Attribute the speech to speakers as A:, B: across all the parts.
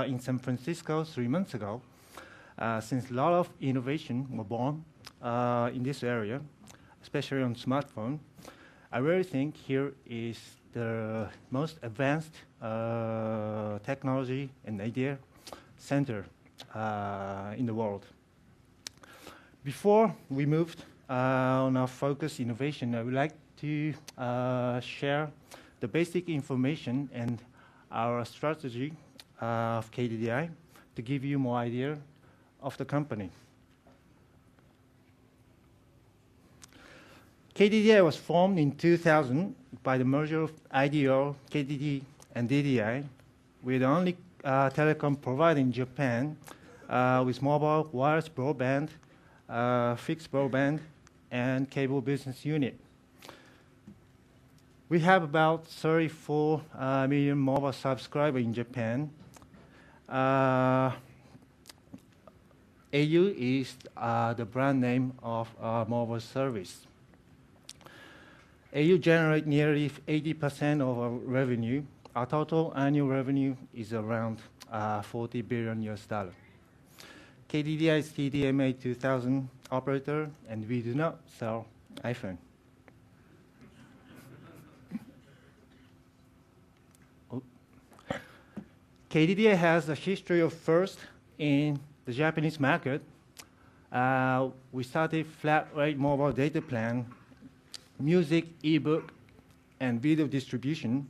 A: in San Francisco 3 months ago, since a lot of innovation were born in this area, especially on smartphone, I really think here is the most advanced technology and idea center in the world. Before we moved on our focus innovation, I would like to share the basic information and our strategy of KDDI to give you more idea of the company. KDDI was formed in 2000 by the merger of IDO, KDD, and DDI. We're the only telecom provider in Japan with mobile, wireless broadband, fixed broadband, and cable business unit. We have about 34 million mobile subscribers in Japan. Au is the brand name of our mobile service. Au generates nearly 80% of our revenue. Our total annual revenue is around $40 billion. KDDI is TDMA 2000 operator, and we do not sell iPhone. KDDI has a history of first in the Japanese market. We started flat rate mobile data plan, music, ebook, and video distribution,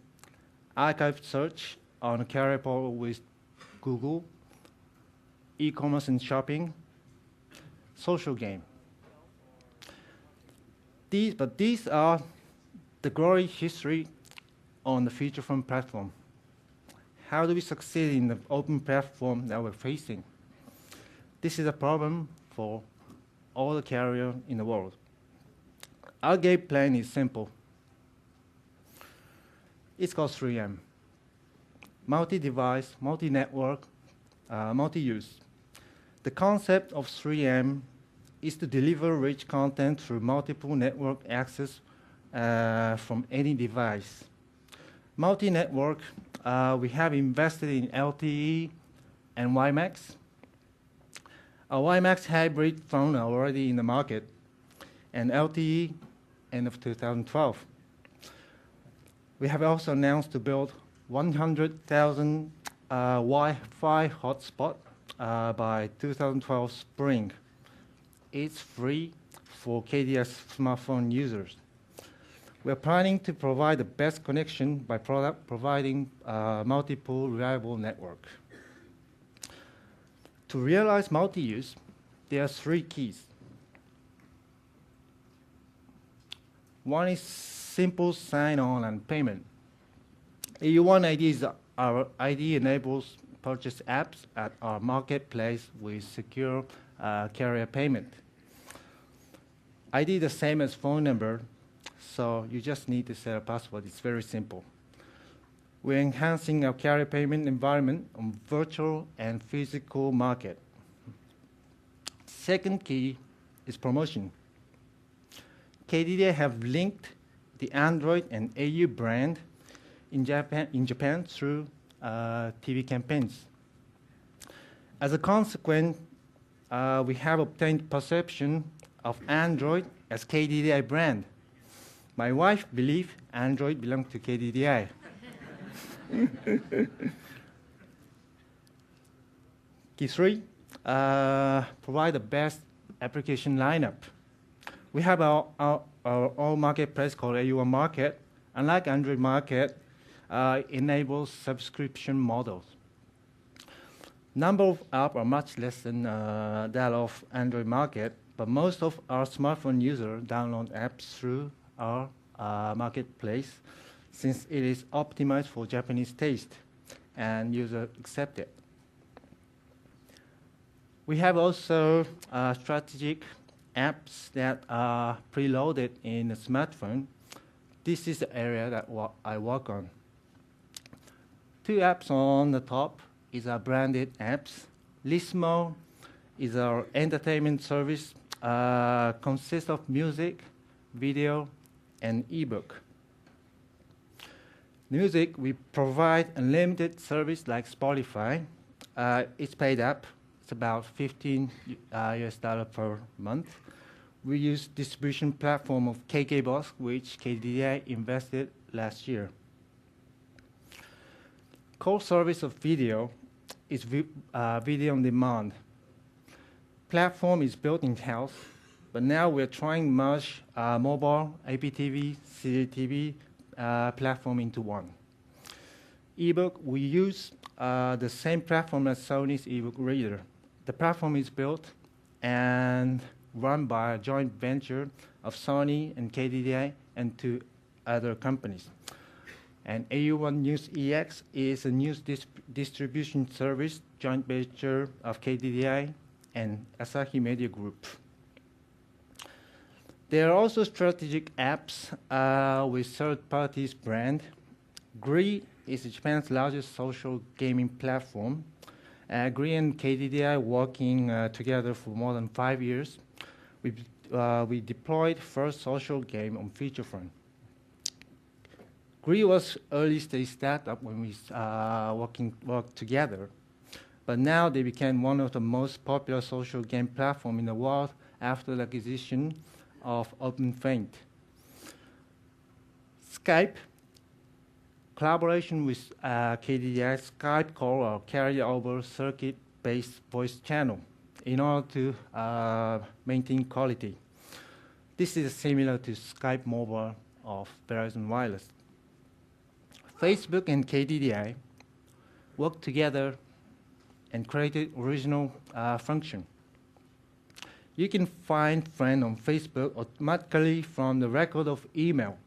A: archive search on a carrier portal with Google, e-commerce and shopping, social game. These are the glory history on the feature phone platform. How do we succeed in the open platform that we're facing? This is a problem for all the carriers in the world. Our game plan is simple. It's called 3M. Multi-device, multi-network, multi-use. The concept of 3M is to deliver rich content through multiple network access from any device. Multi-network, we have invested in LTE and WiMAX. Our WiMAX hybrid phone are already in the market, and LTE end of 2012. We have also announced to build 100,000 Wi-Fi hotspot by 2012 spring. It's free for KDDI smartphone users. We're planning to provide the best connection by providing multiple reliable network. To realize multi-use, there are 3 keys. One is simple sign-on and payment. AU1 ID is our ID enables purchase apps at our marketplace with secure carrier payment. ID the same as phone number, so you just need to set a password. It's very simple. We're enhancing our carrier payment environment on virtual and physical market. Second key is promotion. KDDI have linked the Android and AU brand in Japan through TV campaigns. As a consequence, we have obtained perception of Android as KDDI brand. My wife believes Android belongs to KDDI. Key 3, provide the best application lineup. We have our own marketplace called AU1 Market. Unlike Android Market, enables subscription models. Number of apps are much less than that of Android Market, but most of our smartphone users download apps through our marketplace since it is optimized for Japanese taste and user accept it. We have also strategic apps that are preloaded in a smartphone. This is the area that I work on. 2 apps on the top is our branded apps. Lismo is our entertainment service, consists of music, video, and ebook. Music, we provide unlimited service like Spotify. It's paid up. It's about 15 US dollar per month. We use distribution platform of KKBox, which KDDI invested last year. Core service of video is video on demand. Platform is built in-house, but now we're trying to merge mobile, IPTV, CCTV platform into one. Ebook, we use the same platform as Sony's ebook reader. The platform is built and run by a joint venture of Sony and KDDI and two other companies. And AU1 News EX is a news distribution service joint venture of KDDI and Asahi Media Group. There are also strategic apps with third parties brand. Gree is Japan's largest social gaming platform. Gree and KDDI working together for more than 5 years. We deployed first social game on feature phone. Gree was early stage startup when we worked together, but now they became one of the most popular social game platform in the world after the acquisition of OpenFaint. Skype, collaboration with KDDI, Skype call or carry-over circuit-based voice channel in order to maintain quality. This is similar to Skype Mobile of Verizon Wireless. Facebook and KDDI worked together and created original function. You can find friends on Facebook automatically from the record of email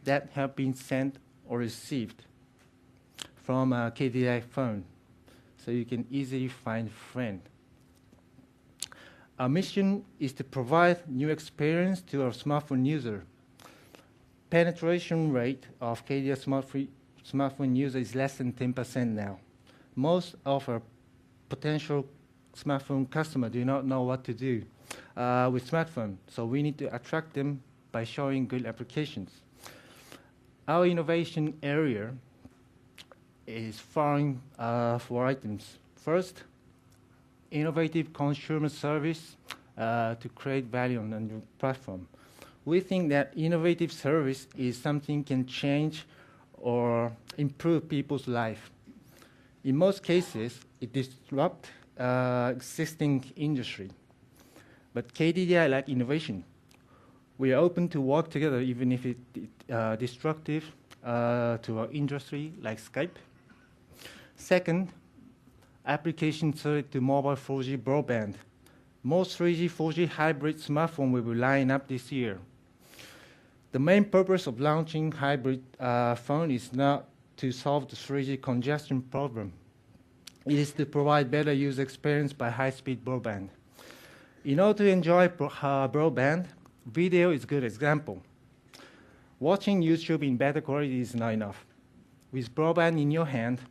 A: that have been sent or received from a KDDI phone, so you can easily find friend. Our mission is to provide new experience to our smartphone user. Penetration rate of KDDI smartphone user is less than 10% now. Most of our potential smartphone customers do not know what to do with smartphone, so we need to attract them by showing good applications. Our innovation area is following 4 items. First, innovative consumer service to create value on the new platform. We think that innovative service is something can change or improve people's life. In most cases, it disrupts existing industry. But KDDI like innovation. We are open to work together even if it's destructive to our industry like Skype. Second, application suited to mobile 4G broadband. Most 3G, 4G hybrid smartphone will be lined up this year. The main purpose of launching hybrid phone is not to solve the 3G congestion problem. It is to provide better user experience by high-speed broadband. In order to enjoy broadband, video is a good example. Watching YouTube in better quality is not enough. With broadband in your hand,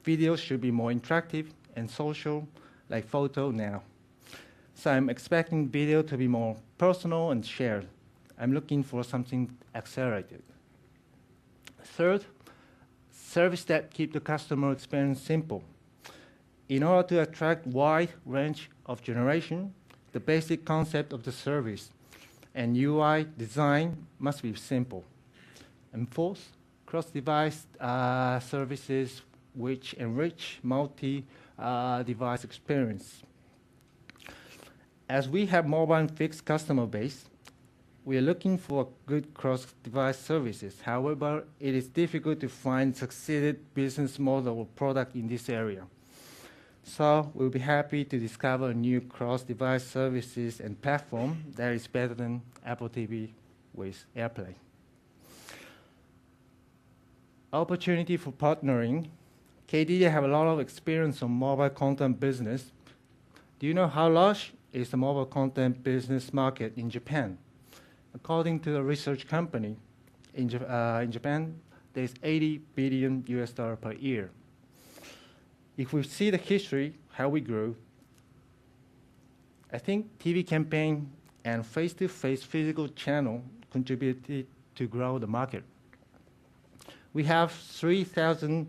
A: videos should be more interactive and social, like photo now. So I'm expecting video to be more personal and shared. I'm looking for something accelerated. Third, service that keep the customer experience simple. In order to attract wide range of generation, the basic concept of the service and UI design must be simple. And fourth, cross-device services which enrich multi-device experience. As we have mobile and fixed customer base, we are looking for good cross-device services. However, it is difficult to find succeeded business model or product in this area. So we'll be happy to discover new cross-device services and platform that is better than Apple TV with AirPlay. Opportunity for partnering. KDDI have a lot of experience on mobile content business. Do you know how large is the mobile content business market in Japan? According to a research company, in Japan, there's 80 billion US dollar per year. If we see the history, how we grew, I think TV campaign and face-to-face physical channel contributed to grow the market. We have 3,000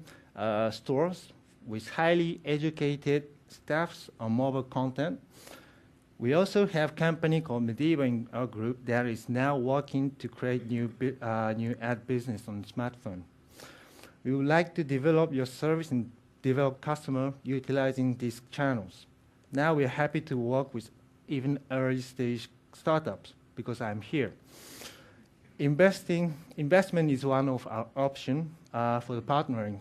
A: stores with highly educated staffs on mobile content. We also have a company called Medieval in our group that is now working to create new ad business on smartphone. We would like to develop your service and develop customer utilizing these channels. Now we are happy to work with even early stage startups because I'm here. Investment is one of our options for the partnering.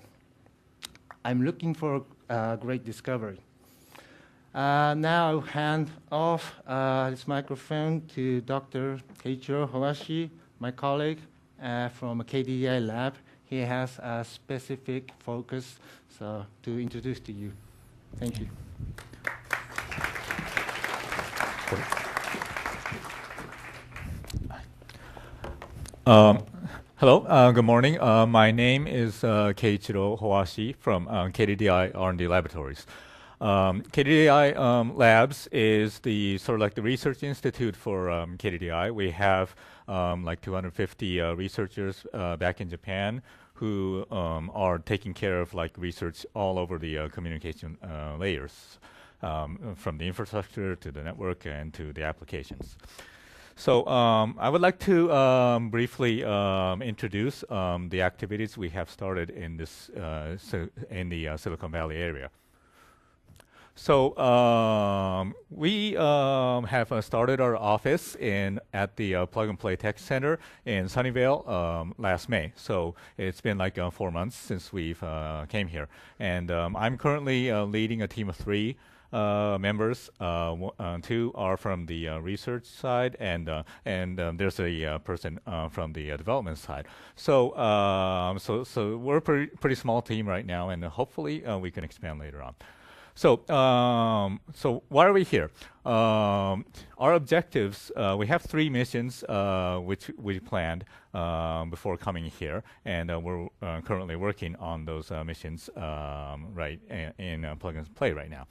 A: I'm looking for a great discovery. Now I'll hand off this microphone to Dr. Keiichiro Hoashi, my colleague from KDDI lab. He has a specific focus to introduce to you. Thank you.
B: Hello, good morning. My name is Keiichiro Hoashi from KDDI R&D Laboratories. KDDI Labs is the sort of like the research institute for KDDI. We have like 250 researchers back in Japan who are taking care of like research all over the communication layers, from the infrastructure to the network and to the applications. So I would like to briefly introduce the activities we have started in this in the Silicon Valley area. So we have started our office at the Plug and Play Tech Center in Sunnyvale last May. So it's been like 4 months since we've came here, and I'm currently leading a team of 3 members. 2 are from the research side, and there's a person from the development side. So so we're a pretty small team right now, and hopefully we can expand later on. So so why are we here? Our objectives, we have 3 missions which we planned before coming here, and we're currently working on those missions right in Plug and Play right now.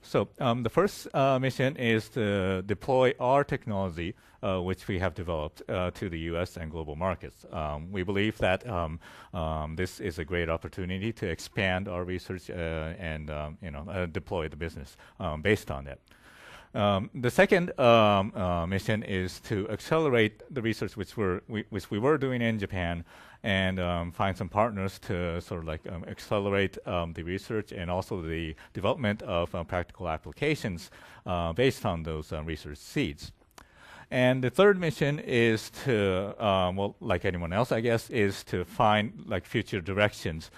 B: So the first mission is to deploy our technology, which we have developed, to the US and global markets. We believe that this is a great opportunity to expand our research and deploy the business based on that. The second mission is to accelerate the research which we were doing in Japan, and find some partners to sort of like accelerate the research and also the development of practical applications based on those research seeds. And the third mission is to, well, like anyone else, I guess, is to find like future directions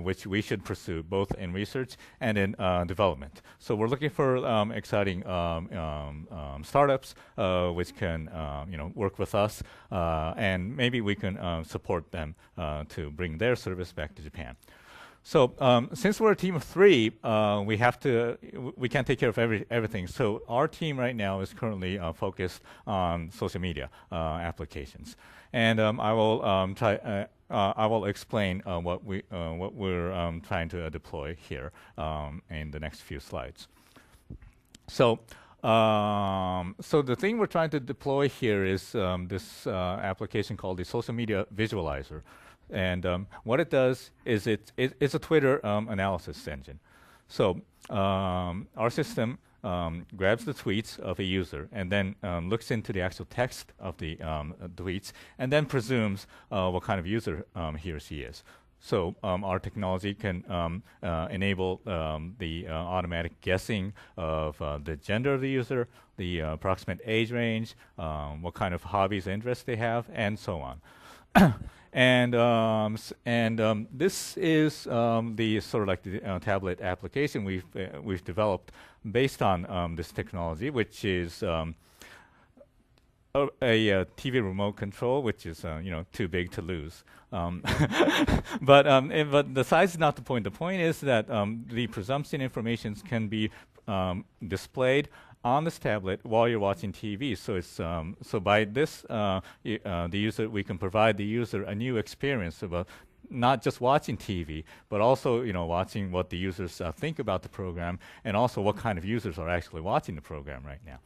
B: which we should pursue both in research and in development. So we're looking for exciting startups which can work with us, and maybe we can support them to bring their service back to Japan. So since we're a team of 3, we can't take care of everything. So our team right now is currently focused on social media applications, and I will explain what we're trying to deploy here in the next few slides. So so the thing we're trying to deploy here is this application called the Social Media Visualizer. And what it does is it's a Twitter analysis engine. So our system grabs the tweets of a user and then looks into the actual text of the tweets, and then presumes what kind of user he or she is. So our technology can enable the automatic guessing of the gender of the user, the approximate age range, what kind of hobbies and interests they have, and so on. And this is the sort of like the tablet application we've developed based on this technology, which is a TV remote control, which is too big to lose. But the size is not the point. The point is that the presumption information can be displayed on this tablet while you're watching TV. So it's so by this we can provide the user a new experience about not just watching TV, but also watching what the users think about the program, and also what kind of users are actually watching the program right now.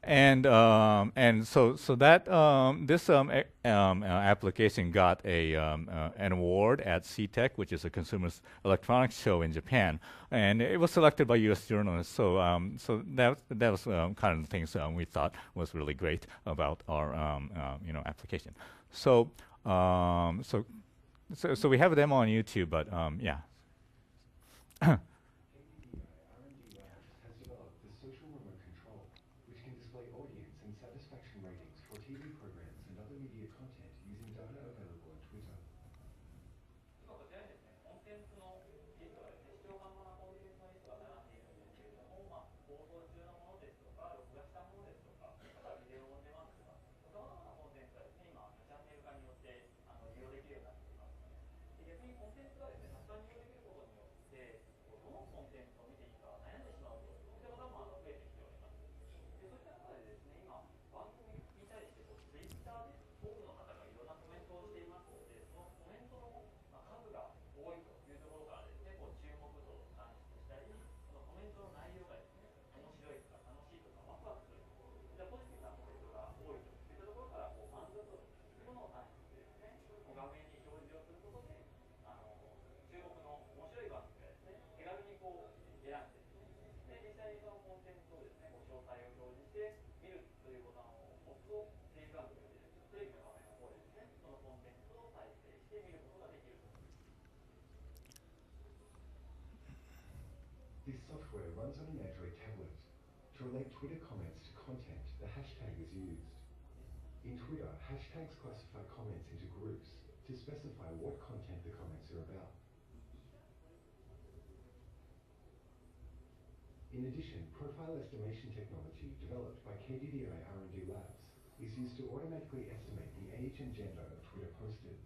B: And so that this application got an award at CTEC, which is a consumer electronics show in Japan, and it was selected by U.S. journalists. So that was kind of the things we thought was really great about our application. So we have a demo on YouTube, but yeah.
C: This software runs on an Android tablet. To relate Twitter comments to content, the hashtag is used. In Twitter, hashtags classify comments into groups to specify what content the comments are about. In addition, profile estimation technology developed by KDDI R&D Labs is used to automatically estimate the age and gender of Twitter posters.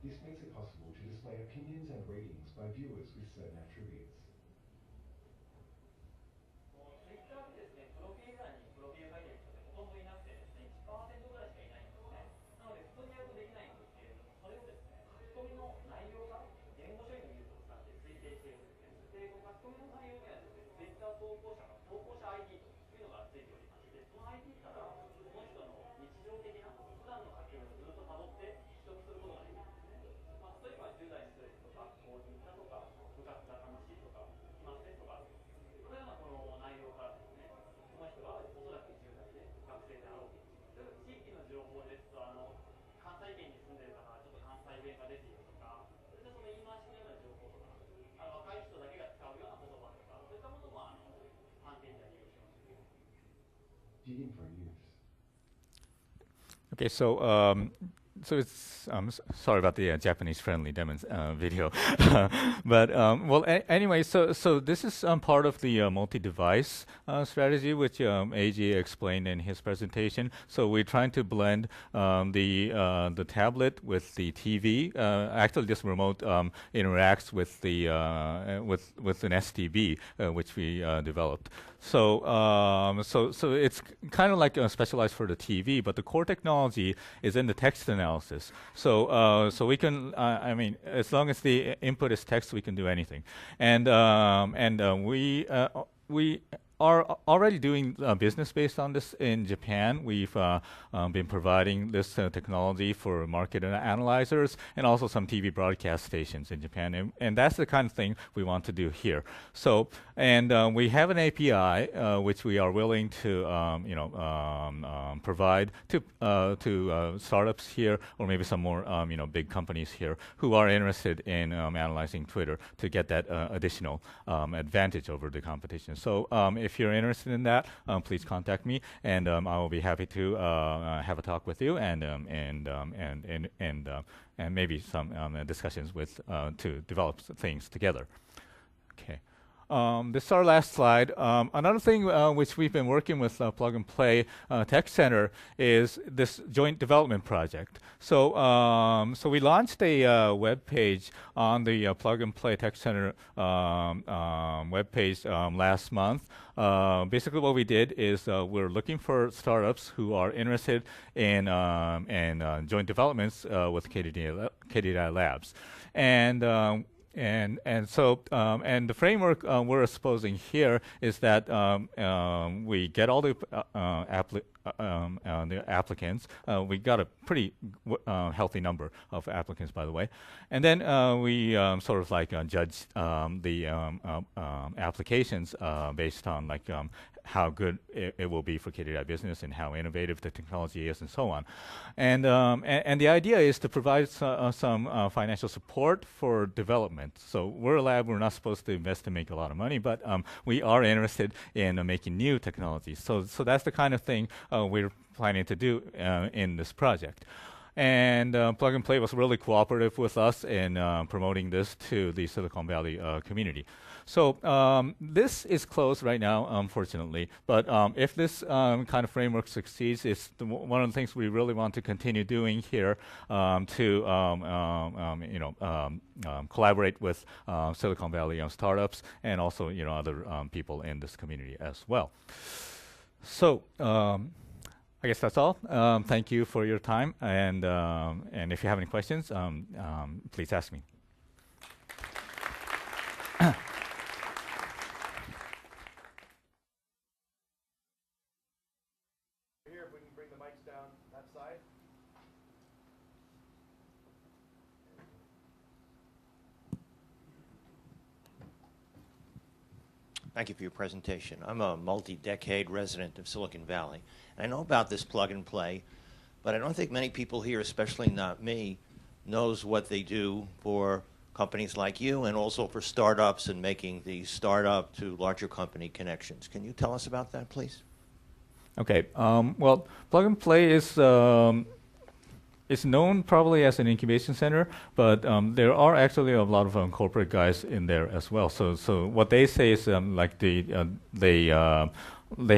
C: This makes it possible to display opinions and ratings by viewers with certain attributes. Digging for news.
B: Okay, so it's sorry about the Japanese-friendly video, but well, anyway, so this is part of the multi-device strategy, which Eiji explained in his presentation. So we're trying to blend the tablet with the TV. Actually, this remote interacts with the with an STB, which we developed. So it's kind of like specialized for the TV, but the core technology is in the text analysis. So we can, I mean, as long as the input is text, we can do anything. And we are already doing business based on this in Japan. We've been providing this technology for market analyzers and also some TV broadcast stations in Japan. And that's the kind of thing we want to do here. So, and we have an API which we are willing to, provide to startups here, or maybe some more, big companies here who are interested in analyzing Twitter to get that additional advantage over the competition. So, if you're interested in that, please contact me, and I will be happy to have a talk with you and maybe some discussions with to develop things together. Okay. This is our last slide. Another thing which we've been working with Plug and Play Tech Center is this joint development project. So we launched a web page on the Plug and Play Tech Center web page last month. Basically, what we did is we're looking for startups who are interested in joint developments with KDDI Labs, and And the framework we're exposing here is that we get all the applicants. We got a pretty healthy number of applicants, by the way, and then we sort of like judge the applications based on like how good it will be for KDDI business and how innovative the technology is and so on. And the idea is to provide some financial support for development. So we're a lab, we're not supposed to invest to make a lot of money, but we are interested in making new technologies. So that's the kind of thing we're planning to do in this project. And Plug and Play was really cooperative with us in promoting this to the Silicon Valley community. So this is closed right now, unfortunately. But if this kind of framework succeeds, it's one of the things we really want to continue doing here to collaborate with Silicon Valley startups and also other people in this community as well. So. I guess that's all. Thank you for your time, and if you have any questions, please ask me.
D: Here, if we can bring the mics down that side.
E: Thank you for your presentation. I'm a multi-decade resident of Silicon Valley. I know about this plug and play, but I don't think many people here, especially not me, knows what they do for companies like you and also for startups and making the startup to larger company connections. Can you tell us about that, please?
B: Okay. Well, Plug and Play is it's known probably as an incubation center, but there are actually a lot of corporate guys in there as well. So what they say is like they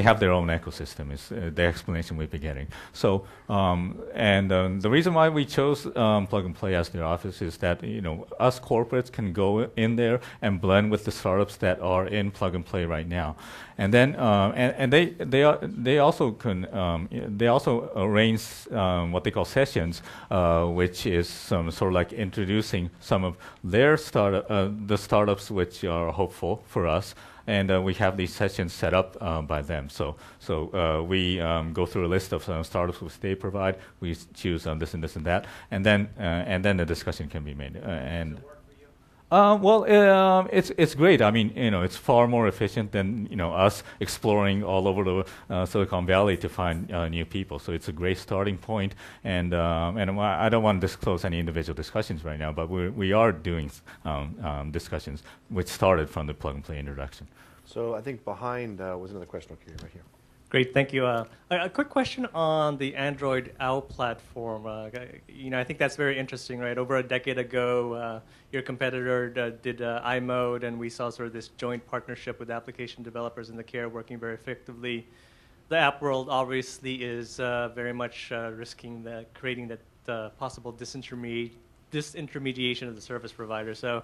B: have their own ecosystem is the explanation we've been getting. So the reason why we chose Plug and Play as their office is that us corporates can go in there and blend with the startups that are in Plug and Play right now, and then they also arrange what they call sessions, which is some sort of like introducing some of their the startups which are hopeful for us. And we have these sessions set up by them. So we go through a list of startups which they provide. We choose this and this and that, and then the discussion can be made. It's great. I mean, it's far more efficient than us exploring all over the Silicon Valley to find new people. So it's a great starting point. And I don't want to disclose any individual discussions right now, but we are doing discussions which started from the Plug and Play introduction.
D: So I think behind was another question. Okay, right here.
F: Great, thank you. A quick question on the Android Owl platform. I think that's very interesting, right? Over a decade ago, your competitor did iMode, and we saw sort of this joint partnership with application developers in the care working very effectively. The app world obviously is very much risking creating that possible disintermediation of the service provider. So,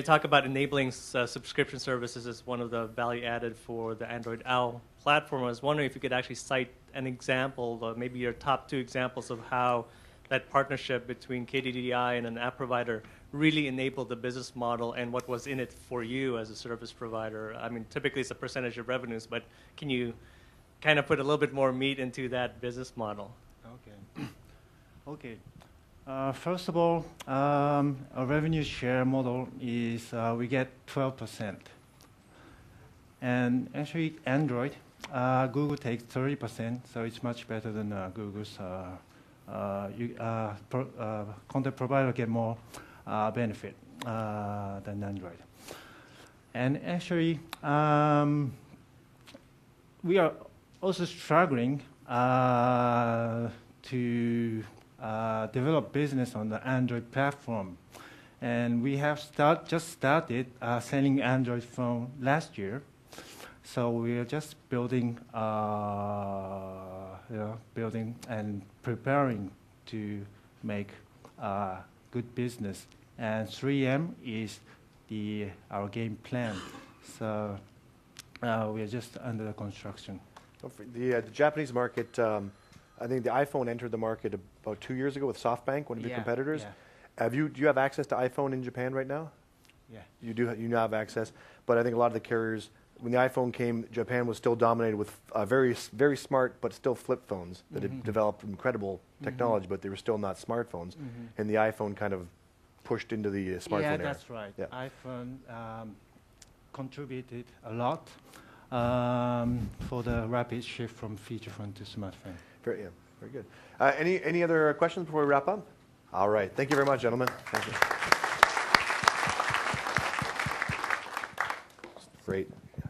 F: talk about enabling subscription services as one of the value added for the Android Owl platform. I was wondering if you could actually cite an example, maybe your top 2 examples of how that partnership between KDDI and an app provider really enabled the business model and what was in it for you as a service provider. I mean, typically it's a percentage of revenues, but can you kind of put a little bit more meat into that business model?
A: Okay. Okay. First of all, a revenue share model is we get 12%. And actually, Android, Google takes 30%, so it's much better than Google's. Content provider get more benefit than Android. And actually, we are also struggling to develop business on the Android platform. And we have just started selling Android phone last year. So we are just building and preparing to make good business. And 3M is our game plan. So we are just under the construction.
D: The Japanese market, I think the iPhone entered the market about 2 years ago with SoftBank, one of your competitors.
A: Yeah.
D: Do you have access to iPhone in Japan right now?
A: Yeah.
D: You now have access. But I think a lot of the carriers, when the iPhone came, Japan was still dominated with very smart but still flip phones that had developed incredible technology, but they were still not smartphones. And the iPhone kind of pushed into the smartphone
A: Yeah,
D: era.
A: that's right.
D: Yeah.
A: iPhone contributed a lot for the rapid shift from feature phone to smartphone.
D: Very good. Any other questions before we wrap up? All right. Thank you very much, gentlemen. Thank you. Great.